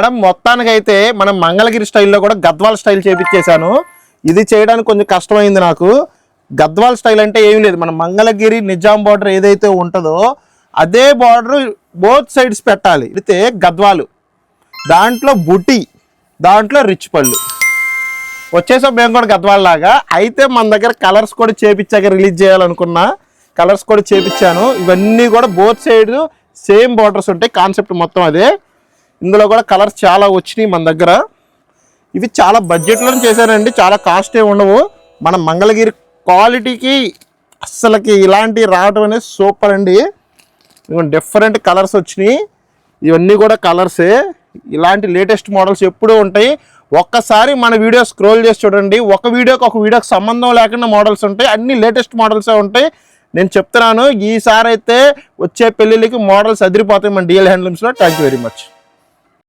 Madam మొత్తానికైతే మనం మంగళగిరి స్టైల్లో కూడా గద్వాల్ స్టైల్ చేపించేశాను. ఇది చేయడానికి కొంచెం కష్టమైంది నాకు. గద్వాల్ స్టైల్ అంటే ఏం లేదు, మన మంగళగిరి నిజాం బార్డర్ ఏదైతే ఉంటుందో అదే బార్డర్ బోత్ సైడ్స్ పెట్టాలి. అయితే గద్వాలు, దాంట్లో బుటి, దాంట్లో రిచ్ పళ్ళు వచ్చేసాం మేము కూడా గద్వాల్ లాగా. అయితే మన దగ్గర కలర్స్ కూడా చేపించాక రిలీజ్ చేయాలనుకున్నా, కలర్స్ కూడా చేపించాను. ఇవన్నీ కూడా బోత్ సైడ్ సేమ్ బార్డర్స్ ఉంటాయి, కాన్సెప్ట్ మొత్తం అదే. ఇందులో కూడా కలర్స్ చాలా వచ్చినాయి మన దగ్గర. ఇవి చాలా బడ్జెట్లో చేశానండి, చాలా కాస్ట్ ఏ ఉండవు. మన మంగళగిరి క్వాలిటీకి అస్సలకి ఇలాంటి రావడం అనేది సూపర్ అండి. డిఫరెంట్ కలర్స్ వచ్చినాయి, ఇవన్నీ కూడా కలర్సే. ఇలాంటి లేటెస్ట్ మోడల్స్ ఎప్పుడూ ఉంటాయి. ఒక్కసారి మన వీడియో స్క్రోల్ చేసి చూడండి, ఒక వీడియోకి సంబంధం లేకుండా మోడల్స్ ఉంటాయి, అన్ని లేటెస్ట్ మోడల్సే ఉంటాయి. నేను చెప్తున్నాను, ఈసారి అయితే వచ్చే పెళ్ళిళ్ళకి మోడల్స్ అదిరిపోతాయి మన డిఎల్ హ్యాండ్లూమ్స్లో. Thank you very much.